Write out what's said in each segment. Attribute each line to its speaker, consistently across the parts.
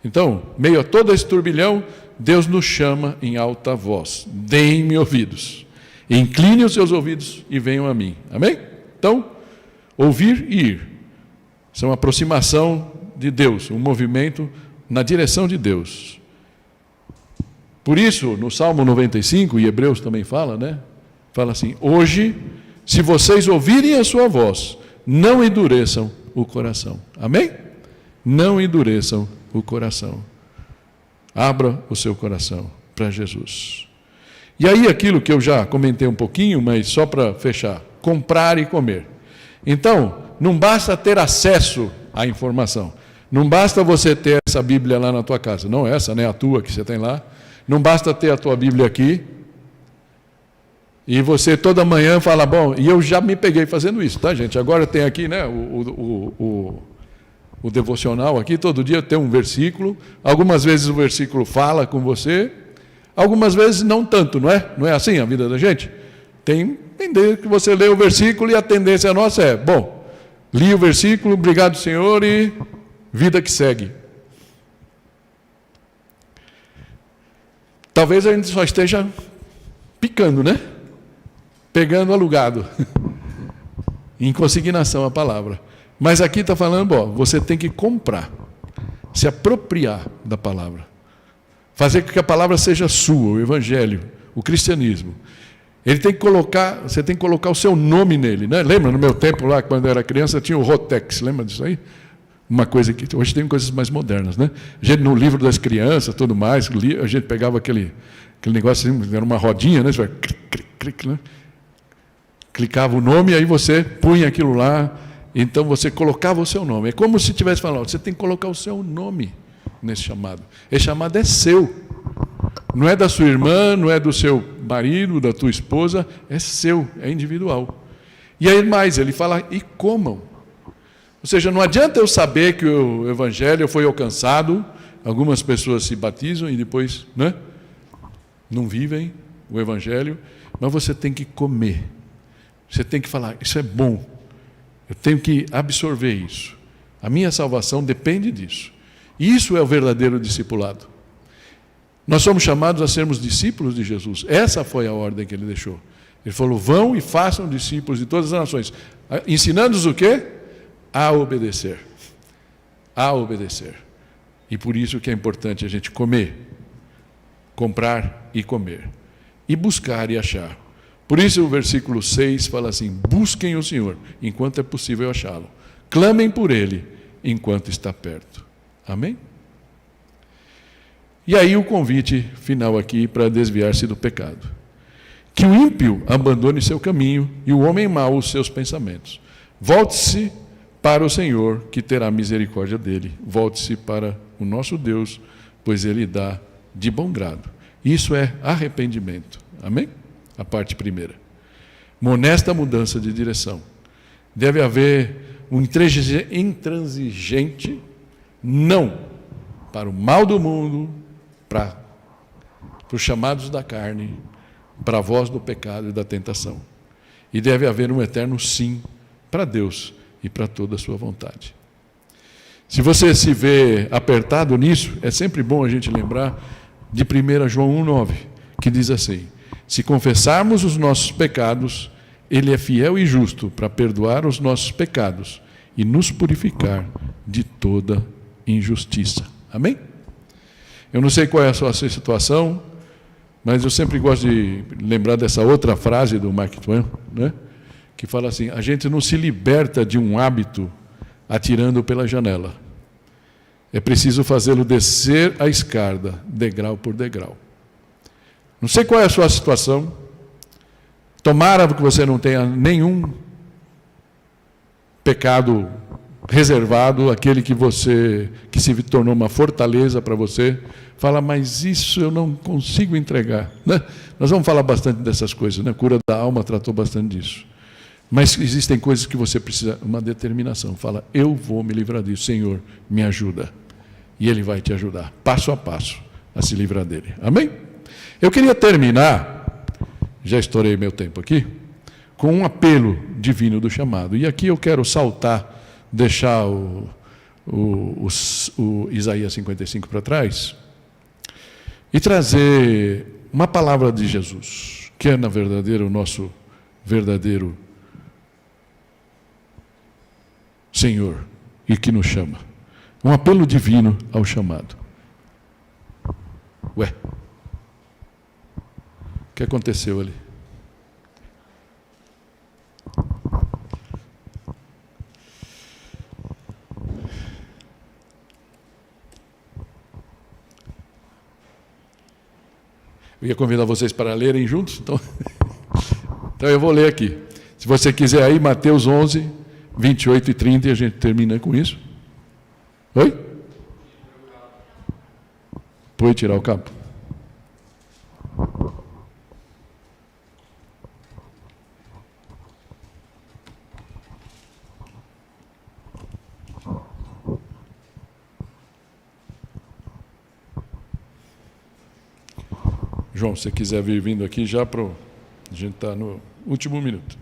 Speaker 1: Então, meio a todo esse turbilhão, Deus nos chama em alta voz: deem-me ouvidos, incline os seus ouvidos e venham a mim. Amém? Então, ouvir e ir são aproximação de Deus, um movimento na direção de Deus. Por isso, no Salmo 95, e Hebreus também fala, né? Fala assim: hoje, se vocês ouvirem a sua voz, não endureçam o coração. Amém? Não endureçam o coração. Abra o seu coração para Jesus. E aí aquilo que eu já comentei um pouquinho, mas só para fechar: comprar e comer. Então, não basta ter acesso à informação. Não basta você ter essa Bíblia lá na tua casa. Não essa, né? A tua que você tem lá. Não basta ter a tua Bíblia aqui. E você toda manhã fala: bom, e eu já me peguei fazendo isso, tá, gente? Agora tem aqui, né, o devocional aqui, todo dia tem um versículo. Algumas vezes o versículo fala com você, algumas vezes não tanto, não é? Não é assim a vida da gente? Tem que você lê o versículo e a tendência nossa é: bom, li o versículo, obrigado, Senhor, e vida que segue. Talvez a gente só esteja picando, né? Pegando alugado, em consignação a palavra. Mas aqui está falando: ó, você tem que comprar, se apropriar da palavra, fazer com que a palavra seja sua, o evangelho, o cristianismo. Ele tem que colocar, você tem que colocar o seu nome nele, né? Lembra no meu tempo lá, quando eu era criança, tinha o Rotex, lembra disso aí? Uma coisa que hoje tem coisas mais modernas, né? A gente, no livro das crianças, tudo mais, a gente pegava aquele negócio assim, era uma rodinha, né? Você vai clic, né? Clicava o nome e aí você punha aquilo lá. Então você colocava o seu nome. É como se estivesse falando: você tem que colocar o seu nome nesse chamado. Esse chamado é seu. Não é da sua irmã, não é do seu marido, da tua esposa, é seu, é individual. E aí mais, ele fala: e comam. Ou seja, não adianta eu saber que o evangelho foi alcançado, algumas pessoas se batizam e depois, né, não vivem o evangelho, mas você tem que comer. Você tem que falar: isso é bom, eu tenho que absorver isso. A minha salvação depende disso. Isso é o verdadeiro discipulado. Nós somos chamados a sermos discípulos de Jesus. Essa foi a ordem que ele deixou. Ele falou: vão e façam discípulos de todas as nações, ensinando-os o quê? A obedecer. A obedecer. E por isso que é importante a gente comer, comprar e comer, e buscar e achar. Por isso o versículo 6 fala assim: busquem o Senhor enquanto é possível achá-lo, clamem por Ele enquanto está perto. Amém? E aí o convite final aqui para desviar-se do pecado: que o ímpio abandone seu caminho e o homem mau os seus pensamentos. Volte-se para o Senhor, que terá misericórdia dele. Volte-se para o nosso Deus, pois Ele dá de bom grado. Isso é arrependimento. Amém? A parte primeira. Uma honesta mudança de direção. Deve haver um intransigente não para o mal do mundo, para os chamados da carne, para a voz do pecado e da tentação. E deve haver um eterno sim para Deus e para toda a sua vontade. Se você se vê apertado nisso, é sempre bom a gente lembrar de 1 João 1,9, que diz assim: se confessarmos os nossos pecados, Ele é fiel e justo para perdoar os nossos pecados e nos purificar de toda injustiça. Amém? Eu não sei qual é a sua situação, mas eu sempre gosto de lembrar dessa outra frase do Mark Twain, né? Que fala assim: a gente não se liberta de um hábito atirando pela janela. É preciso fazê-lo descer a escada, degrau por degrau. Não sei qual é a sua situação. Tomara que você não tenha nenhum pecado reservado, aquele que se tornou uma fortaleza para você. Fala: mas isso eu não consigo entregar, né? Nós vamos falar bastante dessas coisas, né? Cura da alma tratou bastante disso. Mas existem coisas que você precisa, uma determinação. Fala: eu vou me livrar disso, Senhor, me ajuda. E Ele vai te ajudar, passo a passo, a se livrar dele. Amém? Eu queria terminar, já estourei meu tempo aqui, com um apelo divino do chamado. E aqui eu quero saltar, deixar o Isaías 55 para trás e trazer uma palavra de Jesus, que é, na verdade, o nosso verdadeiro Senhor e que nos chama. Um apelo divino ao chamado. Ué, o que aconteceu ali? Eu ia convidar vocês para lerem juntos, então eu vou ler aqui. Se você quiser aí, Mateus 11, 28 e 30, e a gente termina com isso. Oi? Pode tirar o cabo. João, se você quiser vir vindo aqui já para a gente está no último minuto.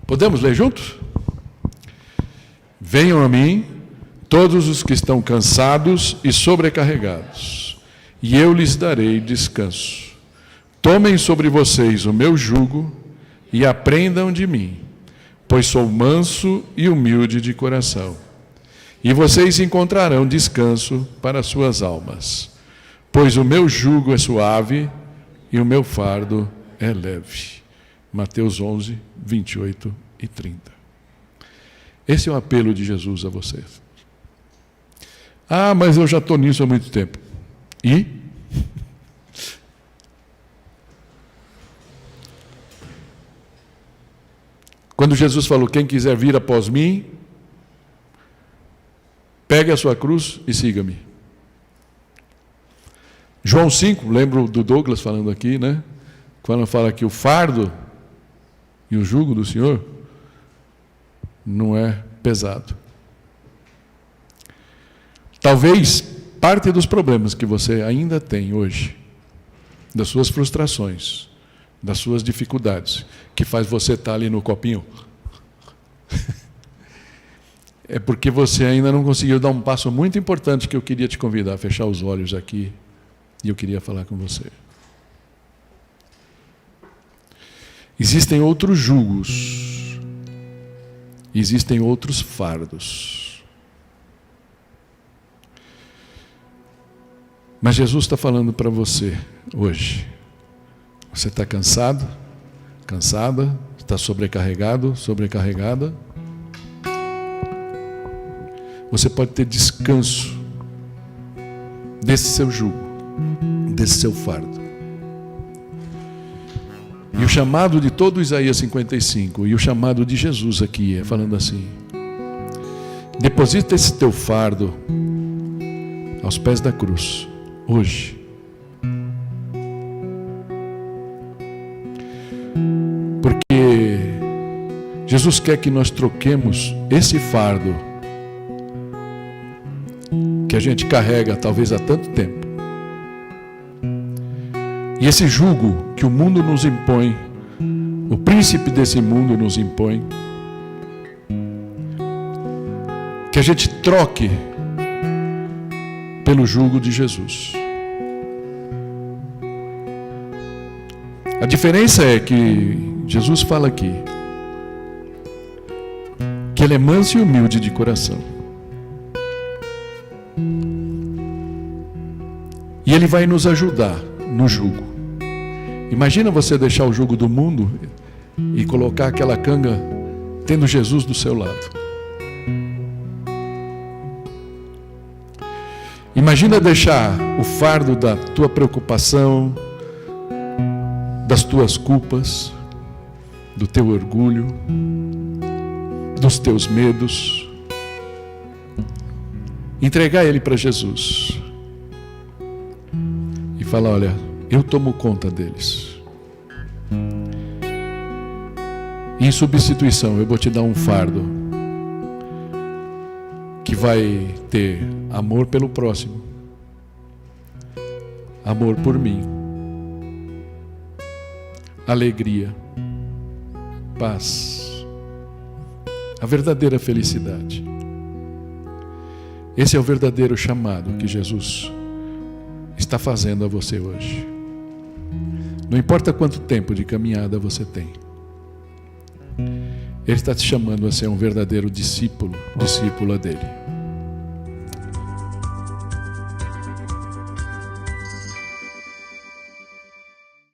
Speaker 1: Podemos ler juntos? Venham a mim, todos os que estão cansados e sobrecarregados, e eu lhes darei descanso. Tomem sobre vocês o meu jugo e aprendam de mim, pois sou manso e humilde de coração. E vocês encontrarão descanso para suas almas, pois o meu jugo é suave e o meu fardo é leve. Mateus 11, 28 e 30. Esse é o apelo de Jesus a vocês. Ah, mas eu já estou nisso há muito tempo. E? Quando Jesus falou, quem quiser vir após mim, pegue a sua cruz e siga-me. João 5, lembro do Douglas falando aqui, né? Quando fala que o fardo e o jugo do Senhor não é pesado. Talvez parte dos problemas que você ainda tem hoje, das suas frustrações, das suas dificuldades, que faz você estar ali no copinho, é porque você ainda não conseguiu dar um passo muito importante que eu queria te convidar a fechar os olhos aqui e eu queria falar com você. Existem outros jugos, existem outros fardos. Mas Jesus está falando para você hoje. Você está cansado, cansada, está sobrecarregado, sobrecarregada. Você pode ter descanso desse seu jugo, desse seu fardo. E o chamado de todo Isaías 55 e o chamado de Jesus aqui é falando assim: deposita esse teu fardo aos pés da cruz, hoje. Porque Jesus quer que nós troquemos esse fardo que a gente carrega talvez há tanto tempo. E esse jugo que o mundo nos impõe, o príncipe desse mundo nos impõe, que a gente troque pelo jugo de Jesus. A diferença é que Jesus fala aqui que ele é manso e humilde de coração. E ele vai nos ajudar no jugo. Imagina você deixar o jugo do mundo e colocar aquela canga tendo Jesus do seu lado. Imagina deixar o fardo da tua preocupação, das tuas culpas, do teu orgulho, dos teus medos, entregar ele para Jesus e falar: olha, eu tomo conta deles. Em substituição, eu vou te dar um fardo que vai ter amor pelo próximo, amor por mim, alegria, paz, a verdadeira felicidade. Esse é o verdadeiro chamado que Jesus está fazendo a você hoje. Não importa quanto tempo de caminhada você tem, Ele está te chamando a ser um verdadeiro discípulo, discípula dele.